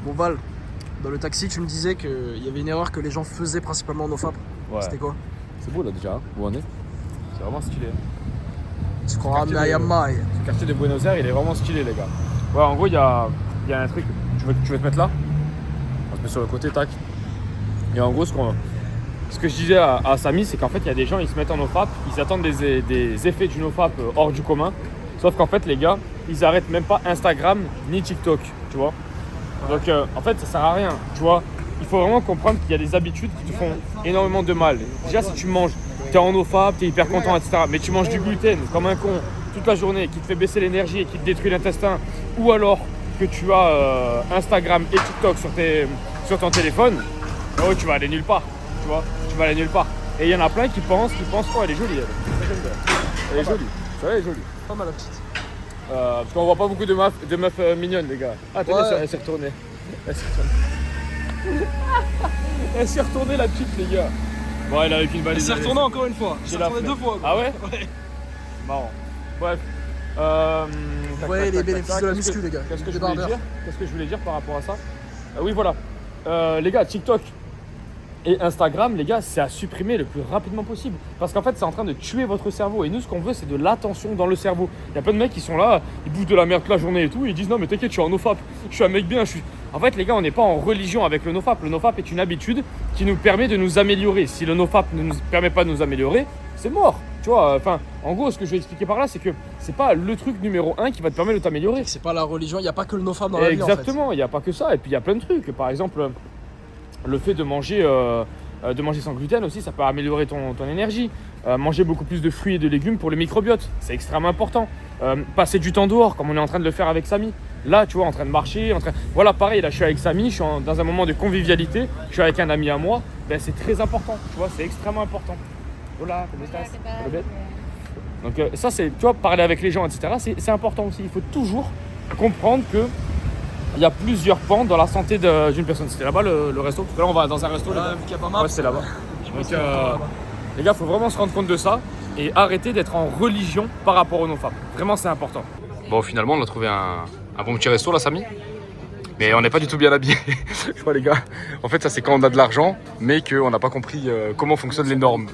Bon Val, dans le taxi tu me disais qu'il y avait une erreur que les gens faisaient principalement en NoFap. Ouais. C'était quoi? C'est beau là déjà, hein, où on est. C'est vraiment stylé. Tu crois à Miami? Le quartier de Buenos Aires, il est vraiment stylé les gars. Ouais, en gros, il y a un truc. Tu veux te mettre là? On se met sur le côté, tac. Et en gros, ce que je disais à Samy, c'est qu'en fait, il y a des gens, ils se mettent en NoFap, ils attendent des effets du NoFap hors du commun. Sauf qu'en fait, les gars, ils arrêtent même pas Instagram ni TikTok, tu vois. Donc, en fait, ça sert à rien, tu vois. Il faut vraiment comprendre qu'il y a des habitudes qui te font énormément de mal. Déjà, si tu manges, t'es en NoFap, t'es hyper content, etc. Mais tu manges du gluten comme un con toute la journée, qui te fait baisser l'énergie et qui te détruit l'intestin, ou alors que tu as Instagram et TikTok sur ton téléphone, oh, tu vas aller nulle part, tu vois. Tu vas aller nulle part. Et il y en a plein qui pensent, oh, elle est jolie, elle est jolie. Ça, elle est jolie. Pas mal la petite. Parce qu'on voit pas beaucoup de meufs mignonnes, les gars. Ah, attendez, ouais. Elle s'est retournée. Elle s'est retournée, la petite, les gars. Bon, elle a avec une valise. Elle s'est retournée encore une fois. Elle s'est retournée 2 fois. Ah ouais? Ouais. Marrant. Bref. Vous voyez les bénéfices de la muscu, les gars. Qu'est-ce que je voulais dire par rapport à ça? Oui, voilà. Les gars, TikTok et Instagram, les gars, c'est à supprimer le plus rapidement possible. Parce qu'en fait, c'est en train de tuer votre cerveau. Et nous, ce qu'on veut, c'est de l'attention dans le cerveau. Il y a plein de mecs qui sont là, ils bouffent de la merde toute la journée et tout. Et ils disent non, mais t'inquiète, je suis en NoFap. Je suis un mec bien. En fait, les gars, on n'est pas en religion avec le NoFap. Le NoFap est une habitude qui nous permet de nous améliorer. Si le NoFap ne nous permet pas de nous améliorer, c'est mort. Tu vois, enfin, en gros, ce que je vais expliquer par là, c'est que c'est pas le truc numéro 1 qui va te permettre de t'améliorer. C'est pas la religion, il n'y a pas que le NoFap dans la vie. Exactement, il n'y a pas que ça. Et puis, il y a plein de trucs. Par exemple, le fait de manger sans gluten aussi, ça peut améliorer ton énergie. Manger beaucoup plus de fruits et de légumes pour le microbiote, c'est extrêmement important. Passer du temps dehors, comme on est en train de le faire avec Samy. Là, tu vois, en train de marcher, voilà, pareil, là, je suis avec Samy, je suis dans un moment de convivialité, je suis avec un ami à moi, ben, c'est très important, tu vois, c'est extrêmement important. Hola, comment estás? Donc ça, c'est, tu vois, parler avec les gens, etc., c'est important aussi. Il faut toujours comprendre que il y a plusieurs pans dans la santé d'une personne. C'était là-bas le resto? Parce que là, on va dans un resto. Là, vu qu'il y a pas mal. Ouais, c'est là-bas. Donc, les gars, il faut vraiment se rendre compte de ça et arrêter d'être en religion par rapport aux NoFap. Vraiment, c'est important. Bon, finalement, on a trouvé un bon petit resto, là, Samy. Mais on n'est pas du tout bien habillés. Je crois, les gars. En fait, ça, c'est quand on a de l'argent, mais qu'on n'a pas compris comment fonctionnent les normes.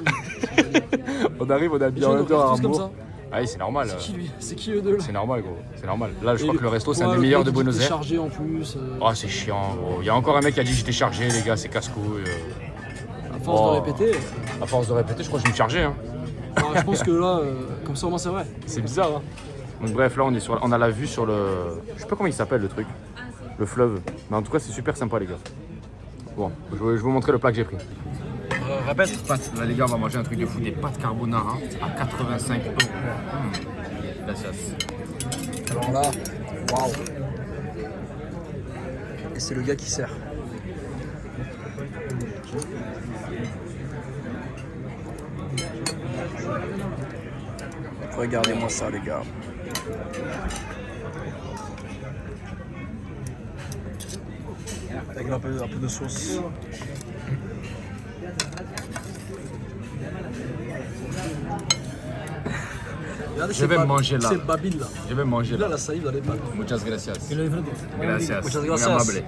On arrive, on est habillé en même temps à comme ça. Ah oui, c'est normal. C'est qui lui? C'est qui eux deux là? C'est normal, gros. C'est normal. Là, je crois que le resto, c'est un des meilleurs de Buenos Aires. Chargé en plus. Oh, c'est chiant, gros. Il y a encore un mec qui a dit que j'étais chargé, les gars, c'est casse-couille. À force de répéter. À force de répéter, je crois que je me chargeais. Hein. Je pense que là, comme ça, au moins, c'est vrai. C'est bizarre. Hein. Donc, bref, là, on a la vue sur le. Je sais pas comment il s'appelle le truc. Le fleuve. Mais en tout cas, c'est super sympa, les gars. Bon, je vais vous montrer le plat que j'ai pris. Répète. Pâtes. Là, les gars, on va manger un truc de fou, des pâtes carbonara à 85 €. Gracias. Alors là, waouh. Et c'est le gars qui sert. Regardez-moi ça, les gars. Avec un peu de sauce. Regardez, Je vais me manger là. C'est Babil là. Je vais manger là. Là, la salive dans les pattes. Muchas gracias. Muchas Muy gracias. amable.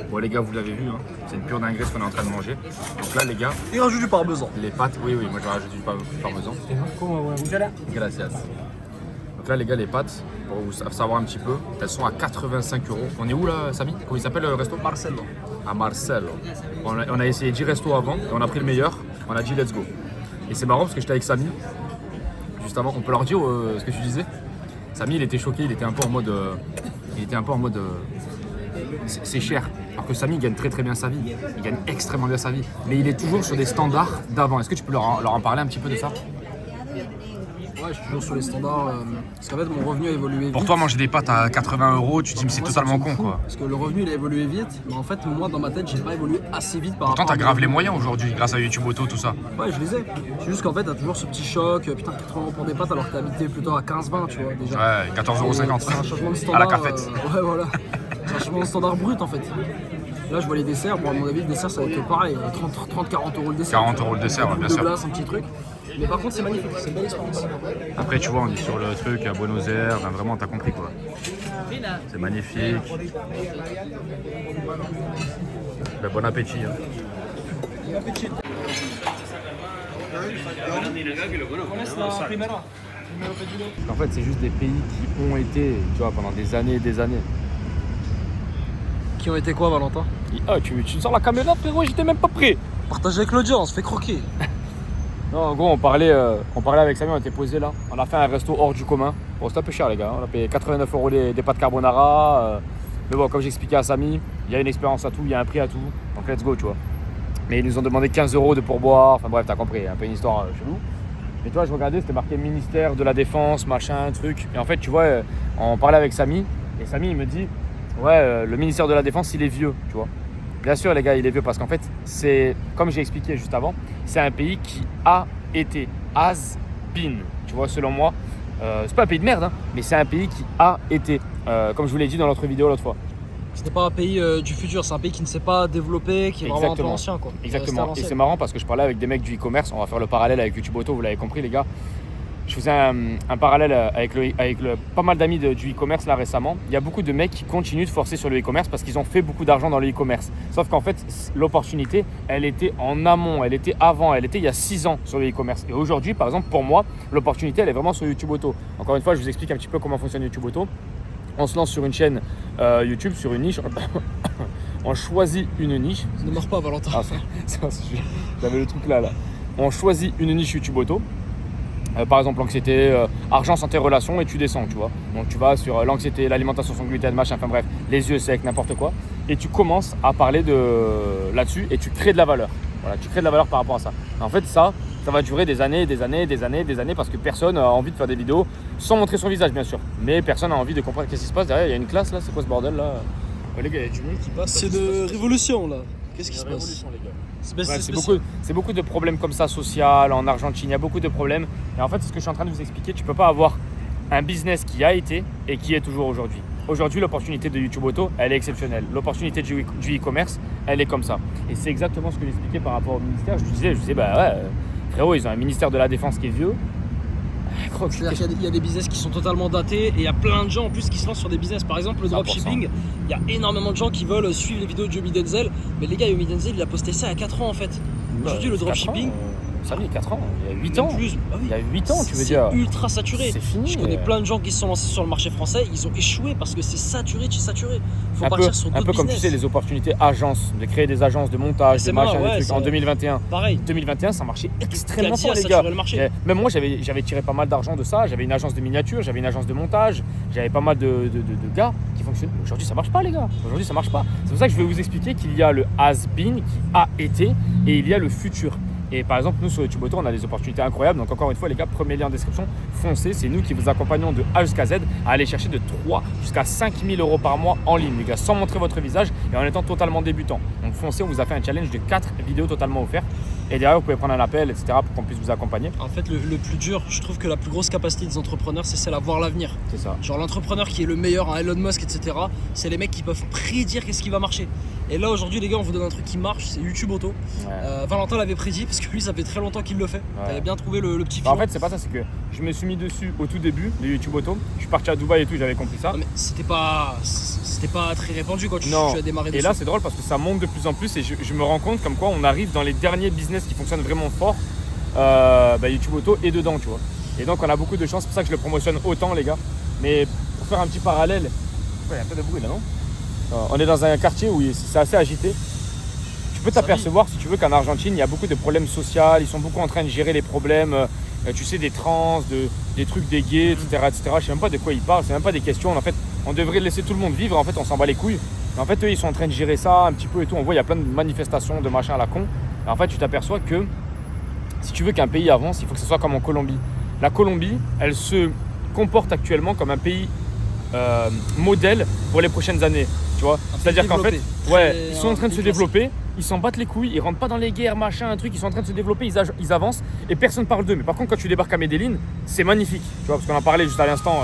Bon les gars, vous l'avez vu, hein, c'est une pure dinguerie ce qu'on est en train de manger. Donc là les gars, Et rajoute du parmesan. les pâtes, oui, moi je vais rajouter du parmesan. Gracias. Donc là les gars, les pâtes, pour vous savoir un petit peu, elles sont à 85 €. On est où là, Samy? Comment il s'appelle le resto? Marcelo. À Marcelo. On a essayé 10 restos avant et on a pris le meilleur. On a dit let's go. Et c'est marrant parce que j'étais avec Samy juste avant. On peut leur dire ce que tu disais? Samy il était choqué, il était un peu en mode c'est cher. Alors que Samy gagne très très bien sa vie. Il gagne extrêmement bien sa vie. Mais il est toujours sur des standards d'avant. Est-ce que tu peux leur en parler un petit peu de ça? Ouais, je suis toujours sur les standards. Parce qu'en fait, mon revenu a évolué vite. Pour toi, manger des pâtes à 80 €, tu te dis mais c'est Moi, totalement ça me con fout, quoi. Parce que le revenu il a évolué vite. Mais en fait, moi dans ma tête, j'ai pas évolué assez vite par Pourtant, rapport t'as grave les moyens aujourd'hui grâce à YouTube Auto, tout ça. Ouais, je les ai. C'est juste qu'en fait, t'as toujours ce petit choc. Putain, 80 € pour des pâtes alors que t'es habité plutôt à 15-20, tu vois, déjà. Ouais, 14,50 C'est un €. changement de À standard. la cafette. Ouais, voilà. C'est un changement de standard brut en fait. Là, je vois les desserts. Bon, à mon avis, le dessert, ça va être pareil. 30-40 € le dessert. 40 € le dessert, ouais, bien De sûr. glace, un petit truc. Mais par contre, c'est magnifique, c'est une belle expérience. Après, tu vois, on est sur le truc à Buenos Aires, ben, vraiment, t'as compris quoi. C'est magnifique. Ben, bon appétit. Hein. Bon appétit. En fait, c'est juste des pays qui ont été, tu vois, pendant des années et des années. Qui ont été quoi, Valentin? Ah, tu me sors la caméra, frérot, j'étais même pas prêt. Partage avec l'audience, fais croquer. Non, en gros, on parlait avec Samy, on était posé là. On a fait un resto hors du commun. Bon, c'était un peu cher, les gars. On a payé 89 € des pâtes carbonara. Mais bon, comme j'expliquais à Samy, il y a une expérience à tout, il y a un prix à tout. Donc, let's go, tu vois. Mais ils nous ont demandé 15 € de pourboire. Enfin, bref, t'as compris, un peu une histoire chelou. Mais tu vois, je regardais, c'était marqué ministère de la Défense, machin, truc. Et en fait, tu vois, on parlait avec Samy. Et Samy, il me dit, ouais, le ministère de la Défense, il est vieux, tu vois. Bien sûr, les gars, il est vieux parce qu'en fait, c'est, comme j'ai expliqué juste avant, c'est un pays qui a été, has been, tu vois, selon moi. C'est pas un pays de merde, hein, mais c'est un pays qui a été, comme je vous l'ai dit dans l'autre vidéo l'autre fois. Ce n'est pas un pays du futur, c'est un pays qui ne s'est pas développé, qui est vraiment un peu ancien, quoi. Exactement. Et c'est marrant parce que je parlais avec des mecs du e-commerce, on va faire le parallèle avec YouTube Auto, vous l'avez compris, les gars. Je faisais un parallèle avec pas mal d'amis du e-commerce là récemment. Il y a beaucoup de mecs qui continuent de forcer sur le e-commerce parce qu'ils ont fait beaucoup d'argent dans le e-commerce. Sauf qu'en fait, l'opportunité, elle était en amont, elle était avant, elle était il y a 6 ans sur le e-commerce. Et aujourd'hui, par exemple, pour moi, l'opportunité, elle est vraiment sur YouTube Auto. Encore une fois, je vous explique un petit peu comment fonctionne YouTube Auto. On se lance sur une chaîne YouTube, sur une niche. On choisit une niche. Ne meurs pas, Valentin. Ah, j'avais le truc là. On choisit une niche YouTube Auto. Par exemple, l'anxiété, argent, santé, relations, et tu descends, tu vois. Donc tu vas sur l'anxiété, l'alimentation sans gluten, machin, enfin bref, les yeux secs, n'importe quoi. Et tu commences à parler là-dessus et tu crées de la valeur. Voilà, tu crées de la valeur par rapport à ça. En fait, ça va durer des années, des années, des années, des années parce que personne a envie de faire des vidéos sans montrer son visage, bien sûr. Mais personne n'a envie de comprendre qu'est-ce qui se passe derrière. Il y a une classe là, c'est quoi ce bordel là? Les gars, il y a du monde qui passe. C'est de révolution là. Qu'est-ce qui se passe? Les gars. Ouais, c'est beaucoup de problèmes comme ça, social, en Argentine, il y a beaucoup de problèmes. Et en fait, c'est ce que je suis en train de vous expliquer, tu ne peux pas avoir un business qui a été et qui est toujours aujourd'hui. Aujourd'hui, l'opportunité de YouTube Auto, elle est exceptionnelle. L'opportunité du e-commerce, elle est comme ça. Et c'est exactement ce que j'expliquais par rapport au ministère. Je disais, bah ouais, frérot, ils ont un ministère de la Défense qui est vieux. C'est-à-dire qu'il y a des business qui sont totalement datés et il y a plein de gens en plus qui se lancent sur des business. Par exemple, le dropshipping, il y a énormément de gens qui veulent suivre les vidéos de Yomi Denzel. Mais les gars, Yomi Denzel, il a posté ça il y a 4 ans en fait. Aujourd'hui, le dropshipping. Ça il y a 4 ans, il y a 8 ans. Plus, bah oui. Il y a 8 ans, tu veux dire. C'est ultra saturé. C'est fini. Je connais plein de gens qui se sont lancés sur le marché français, ils ont échoué parce que c'est saturé de chez saturé. Faut partir sur d'autres un peu comme tu sais, les opportunités agences, de créer des agences de montage, de machin, des trucs en 2021. Pareil. 2021, ça marchait extrêmement fort, les gars. Le marché. Même moi, j'avais tiré pas mal d'argent de ça. J'avais une agence de miniature, j'avais une agence de montage, j'avais pas mal de gars qui fonctionnaient. Aujourd'hui, ça marche pas, les gars. Aujourd'hui, ça marche pas. C'est pour ça que je vais vous expliquer qu'il y a le has-been qui a été et il y a le futur. Et par exemple, nous sur YouTube Auto, on a des opportunités incroyables. Donc encore une fois, les gars, premier lien en description, foncez. C'est nous qui vous accompagnons de A jusqu'à Z à aller chercher de 3 jusqu'à 5 000 € par mois en ligne, les gars, sans montrer votre visage et en étant totalement débutant. Donc foncez, on vous a fait un challenge de 4 vidéos totalement offertes. Et derrière, vous pouvez prendre un appel, etc. pour qu'on puisse vous accompagner. En fait, le plus dur, je trouve que la plus grosse capacité des entrepreneurs, c'est celle à voir l'avenir. C'est ça. Genre l'entrepreneur qui est le meilleur, Elon Musk, etc. C'est les mecs qui peuvent prédire qu'est-ce qui va marcher. Et là, aujourd'hui, les gars, on vous donne un truc qui marche, c'est YouTube Auto. Ouais. Valentin l'avait prédit parce que lui, ça fait très longtemps qu'il le fait. Ouais. T'avais bien trouvé le petit filon. En fait, c'est pas ça, c'est que je me suis mis dessus au tout début de YouTube Auto. Je suis parti à Dubaï et tout, j'avais compris ça. Non, mais c'était pas très répandu quand tu as démarré dessus. Et là, c'est drôle parce que ça monte de plus en plus et je me rends compte comme quoi on arrive dans les derniers business qui fonctionnent vraiment fort. YouTube Auto est dedans, tu vois. Et donc, on a beaucoup de chance, c'est pour ça que je le promotionne autant, les gars. Mais pour faire un petit parallèle, il y a un peu de bruit là, non? On est dans un quartier où c'est assez agité. Tu peux t'apercevoir, si tu veux, qu'en Argentine, il y a beaucoup de problèmes sociaux. Ils sont beaucoup en train de gérer les problèmes, tu sais, des trans, des trucs des gays, etc., etc. Je sais même pas de quoi ils parlent, c'est même pas des questions. En fait, on devrait laisser tout le monde vivre. En fait, on s'en bat les couilles. Mais en fait, eux, ils sont en train de gérer ça un petit peu et tout. On voit, il y a plein de manifestations, de machins à la con. Et en fait, tu t'aperçois que si tu veux qu'un pays avance, il faut que ce soit comme en Colombie. La Colombie, elle se comporte actuellement comme un pays modèle pour les prochaines années. Tu vois, c'est-à-dire qu'en fait, ils sont en train de se développer, ils s'en battent les couilles, ils rentrent pas dans les guerres, machin, un truc, ils sont en train de se développer, ils avancent et personne parle d'eux. Mais par contre, quand tu débarques à Medellín, c'est magnifique. Tu vois, parce qu'on en parlait juste à l'instant.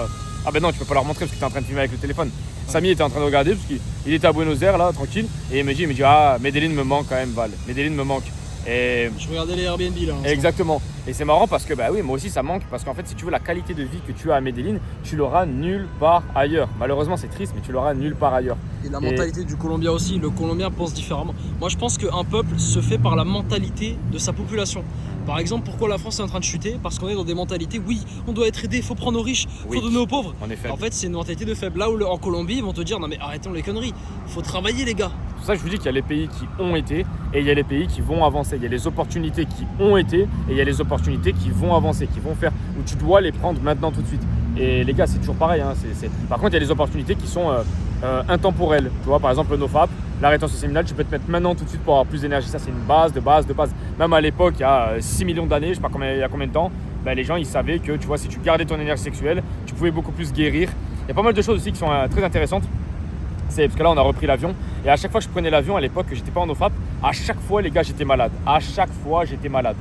Ah ben non, tu peux pas leur montrer parce que tu es en train de filmer avec le téléphone. Samy était en train de regarder parce qu'il était à Buenos Aires là, tranquille, et il me dit ah, Medellín me manque quand même, Val. Medellín me manque. Et je regardais les Airbnb là. Exactement. Et c'est marrant parce que bah oui, moi aussi ça manque parce qu'en fait si tu veux la qualité de vie que tu as à Medellín, tu l'auras nulle part ailleurs. Malheureusement c'est triste mais tu l'auras nulle part ailleurs. Et la mentalité du Colombien aussi, le Colombien pense différemment. Moi je pense qu'un peuple se fait par la mentalité de sa population. Par exemple, pourquoi la France est en train de chuter? Parce qu'on est dans des mentalités, oui, on doit être aidé, il faut prendre aux riches, il faut donner aux pauvres. En fait, c'est une mentalité de faible. Là où en Colombie, ils vont te dire, non mais arrêtons les conneries, il faut travailler les gars. C'est pour ça que je vous dis qu'il y a les pays qui ont été et il y a les pays qui vont avancer. Il y a les opportunités qui ont été et il y a les opportunités qui vont avancer, qui vont faire, où tu dois les prendre maintenant tout de suite. Et les gars, c'est toujours pareil. Hein, Par contre, il y a les opportunités qui sont intemporelles. Tu vois, par exemple, le NoFap, la rétention séminale, tu peux te mettre maintenant tout de suite pour avoir plus d'énergie. Ça, c'est une base de base de base. Même à l'époque, il y a 6 millions d'années, je sais pas il y a combien de temps, ben, les gens, ils savaient que, tu vois, si tu gardais ton énergie sexuelle, tu pouvais beaucoup plus guérir. Il y a pas mal de choses aussi qui sont très intéressantes. Parce que là, on a repris l'avion. Et à chaque fois que je prenais l'avion, à l'époque, que j'étais pas en NoFap, à chaque fois, les gars, j'étais malade. À chaque fois, j'étais malade.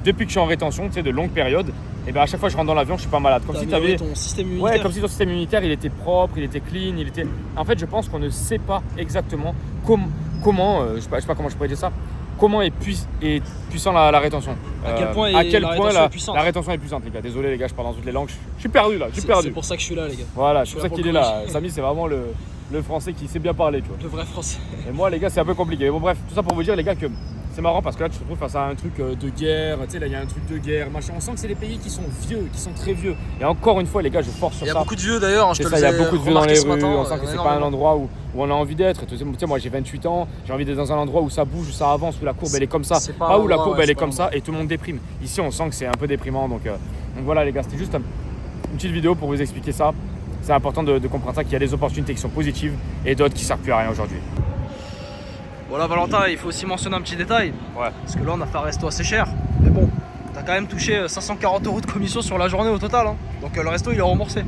Depuis que je suis en rétention, tu sais, de longues périodes, et ben à chaque fois que je rentre dans l'avion, je suis pas malade. Comme si tu avais ton système immunitaire. Ouais, comme si ton système immunitaire, il était propre, il était clean, il était. En fait, je pense qu'on ne sait pas exactement comment, je sais pas comment je pourrais dire ça. Comment est puissant la rétention. À quel point la rétention est puissante. La rétention est puissante, les gars. Désolé, les gars, je parle dans toutes les langues. Je suis perdu là, je suis perdu. C'est pour ça que je suis là, les gars. Voilà, c'est pour ça qu'il est là. Samy, c'est vraiment le français qui sait bien parler, tu vois. Le vrai français. Et moi, les gars, c'est un peu compliqué. Bon, bref, tout ça pour vous dire, les gars, que c'est marrant parce que là, tu te retrouves face à un truc de guerre. Tu sais, là, il y a un truc de guerre, machin. On sent que c'est des pays qui sont vieux, qui sont très vieux. Et encore une fois, les gars, je force sur ça. Il y a beaucoup de vieux d'ailleurs. Il y a beaucoup de vieux dans les rues. On sent que c'est pas un endroit où on a envie d'être. Tu sais, moi, j'ai 28 ans. J'ai envie d'être dans un endroit où ça bouge, où ça avance, où la courbe, elle est comme ça. Pas où la courbe, elle est comme ça et tout le monde déprime. Ici, on sent que c'est un peu déprimant. Donc voilà, les gars, c'était juste une petite vidéo pour vous expliquer ça. C'est important de comprendre ça, qu'il y a des opportunités qui sont positives et d'autres qui ne servent plus à rien aujourd'hui. Voilà, Valentin, il faut aussi mentionner un petit détail. Ouais. Parce que là, on a fait un resto assez cher. Mais bon, t'as quand même touché 540 € de commission sur la journée au total. Hein. Donc le resto, il est remboursé.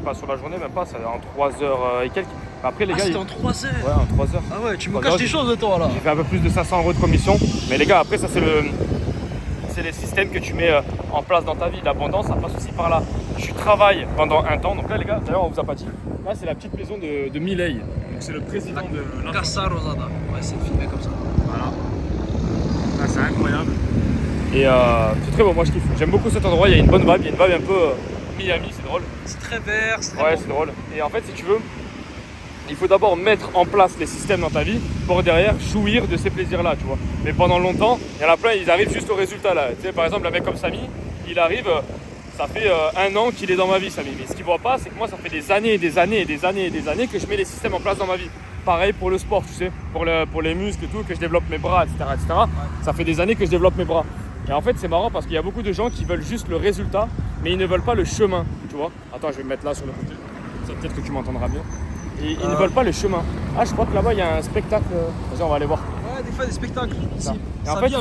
Pas sur la journée, même pas, ça en 3 heures et quelques. Après, les gars. C'était en 3 heures. Ouais, en 3 heures. Ah ouais, tu me caches des choses de toi là. J'ai fait un peu plus de 500 € de commission. Mais les gars, après, ça, c'est les systèmes que tu mets en place dans ta vie. L'abondance, ça passe aussi par là. Tu travailles pendant un temps. Donc là, les gars, d'ailleurs, on vous a pas dit. Là, c'est la petite maison de Milei. Donc, c'est le président de la Casa Rosada. Ouais, c'est filmé comme ça. Voilà. Là, c'est incroyable. Et c'est très beau, moi je kiffe. J'aime beaucoup cet endroit. Il y a une bonne vibe. Il y a une vibe un peu Miami, c'est drôle. C'est très vert, c'est très ouais, beau. C'est drôle. Et en fait, si tu veux, il faut d'abord mettre en place les systèmes dans ta vie pour derrière jouir de ces plaisirs-là, tu vois. Mais pendant longtemps, il y en a plein, ils arrivent juste au résultat là. Tu sais, par exemple, un mec comme Samy, il arrive, ça fait 1 an qu'il est dans ma vie, Samy. Mais ce qu'il voit pas, c'est que moi, ça fait des années et des années et des années et des années que je mets les systèmes en place dans ma vie. Pareil pour le sport, tu sais, pour les muscles et tout, que je développe mes bras, etc. etc. Ouais. Ça fait des années que je développe mes bras. Et en fait, c'est marrant parce qu'il y a beaucoup de gens qui veulent juste le résultat, mais ils ne veulent pas le chemin, tu vois. Attends, je vais me mettre là sur le côté. Ça, peut-être que tu m'entendras bien. Et ils ne veulent pas le chemin. Ah, je crois que là-bas, il y a un spectacle. Vas-y, on va aller voir. Ouais, des fois, des spectacles. Ici. Et en fait,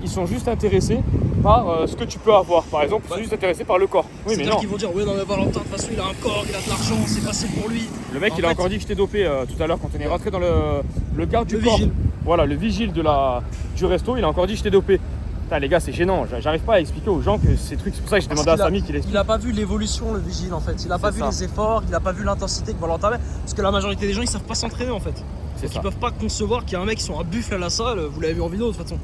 ils sont juste intéressés par ce que tu peux avoir. Par exemple, ils sont juste intéressés par le corps. Oui, mais non. Qu'ils vont dire, ouais, non, mais Valentin, de toute façon, il a un corps, il a de l'argent, c'est facile pour lui. Le mec, il a encore dit que je t'ai dopé tout à l'heure quand on est rentré dans le garde du corps. Vigile. Voilà, le vigile du resto, il a encore dit que je t'ai dopé. Putain, les gars, c'est gênant. J'arrive pas à expliquer aux gens que ces trucs. C'est pour ça que j'ai demandé à Samy qu'il explique. Il a pas vu l'évolution, le vigile, en fait. Il a pas vu les efforts, il a pas vu l'intensité que Valentin avait. Parce que la majorité des gens, ils savent pas s'entraîner, en fait. Donc ils peuvent pas concevoir qu'il y a un mec qui sont à buffle à la salle. Vous l'avez vu en vidéo, de toute façon.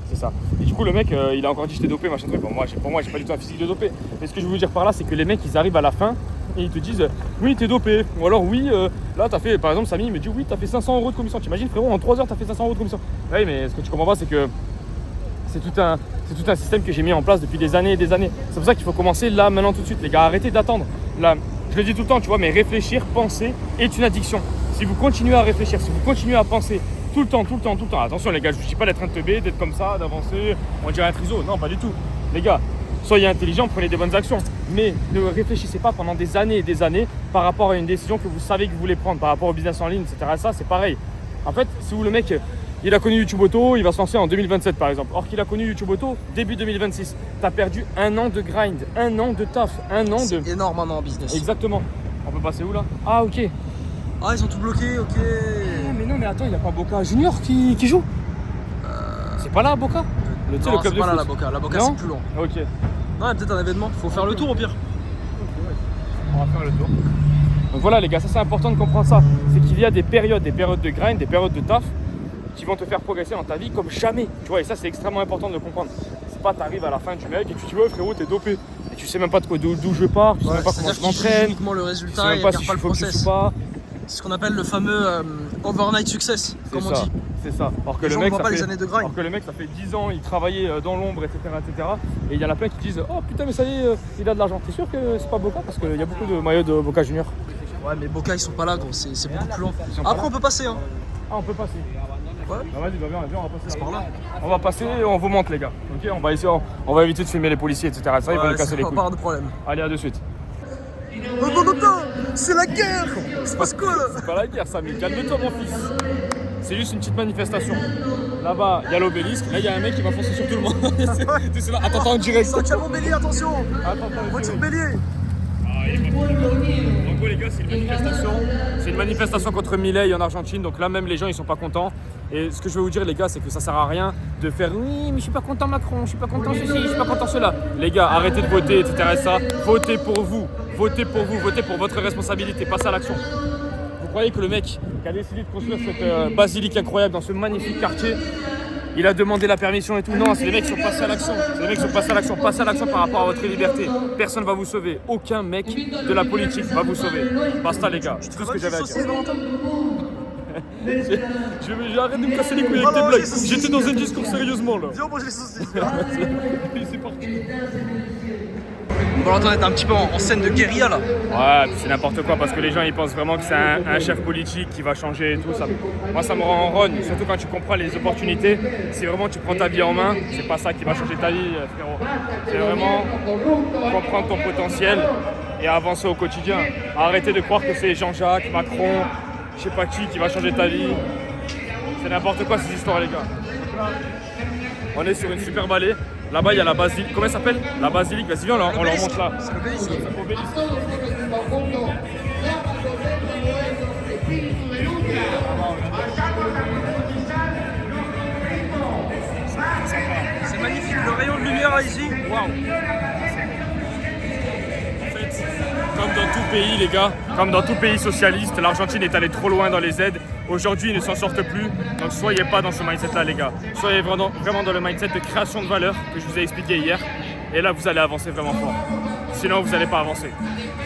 C'est ça. Et du coup, le mec, il a encore dit je t'ai dopé, machin truc. Bon, pour moi, j'ai pas du tout un physique de dopé. Mais ce que je veux vous dire par là, c'est que les mecs, ils arrivent à la fin et ils te disent oui, t'es dopé. Ou alors oui, là, t'as fait, par exemple, Samy, il me dit oui, t'as fait 500 € de commission. T'imagines, frérot, en 3 heures, t'as fait 500 € de commission. Oui, mais ce que tu comprends pas, c'est que c'est tout un système que j'ai mis en place depuis des années et des années. C'est pour ça qu'il faut commencer là, maintenant, tout de suite. Les gars, arrêtez d'attendre. Là, je le dis tout le temps, tu vois, mais réfléchir, penser est une addiction. Si vous continuez à réfléchir, si vous continuez à penser tout le temps, attention les gars, je vous dis pas d'être un teubé, d'être comme ça, d'avancer, on dirait un triso, non, pas du tout. Les gars, soyez intelligents, prenez des bonnes actions, mais ne réfléchissez pas pendant des années et des années par rapport à une décision que vous savez que vous voulez prendre, par rapport au business en ligne, etc. Ça, c'est pareil. En fait, si vous, le mec, il a connu YouTube Auto, il va se lancer en 2027 par exemple. Or qu'il a connu YouTube Auto début 2026. T'as perdu 1 an de grind, 1 an de taf, 1 an de... C'est énorme un an en business. Exactement. On peut passer où là? Ah ok. Ah, ils ont tout bloqué, ok. Ah, mais non, mais attends, il n'y a pas Boca Junior qui joue. C'est pas là, Boca? Non, le club c'est de pas là foot. la Boca. La Boca, Non, c'est plus long. Ok. Non, il y a peut-être un événement. Faut faire le tour au pire. On va faire le tour. Donc voilà, les gars, ça c'est important de comprendre ça. C'est qu'il y a des périodes de grind, des périodes de taf qui vont te faire progresser dans ta vie comme jamais. Tu vois, et ça, c'est extrêmement important de le comprendre. pas, t'arrives à la fin du mec et tu te dis ouais frérot t'es dopé. Et tu sais même pas d'où je pars, tu sais même pas comment je m'entraîne. Uniquement le Tu sais résultat même et pas il si pas je le suis focus process. ou pas. C'est ce qu'on appelle le fameux overnight success, comme on dit. C'est ça. Alors que Les le gens mec, voient ça pas fait, les années de grind. alors que le mec, ça fait 10 ans, il travaillait dans l'ombre, etc., etc. Et il y en a plein qui disent oh putain mais ça y est, il a de l'argent. T'es sûr que c'est pas Boca parce qu'il y a beaucoup de maillots de Boca Junior. Ouais, mais Boca ils sont pas là, gros, c'est beaucoup plus long. sont pas Après là. on peut passer, hein. Ah on peut passer. Ouais. Ah, vas-y, viens, on va passer. par là. On va passer et on vous montre les gars. Ok, on va éviter de filmer les policiers, etc. Ça, ils vont nous casser les couilles. Pas de problème. Allez, à de suite. C'est la guerre. Il se passe quoi là? C'est pas la guerre, Samy. Calme-toi, mon fils. C'est juste une petite manifestation. Là-bas, il y a l'obélisque. Là, il y a un mec qui va foncer sur tout le monde. C'est là. Attends, en direct. Saint-Chamond Bélier, attention. Attends, Voiture Bélier. Ah, il est pas fou. En gros, les gars, c'est une manifestation. C'est une manifestation contre Milei en Argentine. Donc là, même les gens, ils sont pas contents. Et ce que je veux vous dire, les gars, c'est que ça sert à rien de faire oui, mais je suis pas content Macron, je suis pas content ceci, je suis pas content cela. Les gars, arrêtez de voter, etc. Ça, votez pour vous. Votez pour vous, votez pour votre responsabilité. Passez à l'action. Vous croyez que le mec qui a décidé de construire cette basilique incroyable dans ce magnifique quartier, il a demandé la permission et tout? Non, c'est les mecs qui sont passés à l'action. C'est les mecs qui sont passés à l'action. Passez à l'action par rapport à votre liberté. Personne va vous sauver. Aucun mec de la politique va vous sauver. Basta les gars. C'est tout ce que j'avais à dire. J'arrête de me casser les couilles avec tes blagues. J'étais dans un discours sérieusement là. Viens manger les saucisses. C'est parti. Valentin est un petit peu en scène de guérilla là. Ouais, puis c'est n'importe quoi parce que les gens ils pensent vraiment que c'est un chef politique qui va changer et tout ça. Moi ça me rend en rogne, surtout quand tu comprends les opportunités. Si vraiment tu prends ta vie en main, c'est pas ça qui va changer ta vie, frérot. C'est vraiment comprendre ton potentiel et avancer au quotidien. Arrêtez de croire que c'est Jean-Jacques, Macron, je sais pas qui va changer ta vie. C'est n'importe quoi ces histoires les gars. On est sur une super allée. Là-bas, il y a la basilique. Comment elle s'appelle? La basilique. Vas-y, viens, on leur montre là. C'est l'obélisque. C'est magnifique, le rayon de lumière là, ici. Waouh. En fait, comme dans tout pays, les gars, comme dans tout pays socialiste, l'Argentine est allée trop loin dans les aides. Aujourd'hui, ils ne s'en sortent plus. Donc, soyez pas dans ce mindset-là, les gars. Soyez vraiment dans le mindset de création de valeur que je vous ai expliqué hier. Et là, vous allez avancer vraiment fort. Sinon, vous n'allez pas avancer.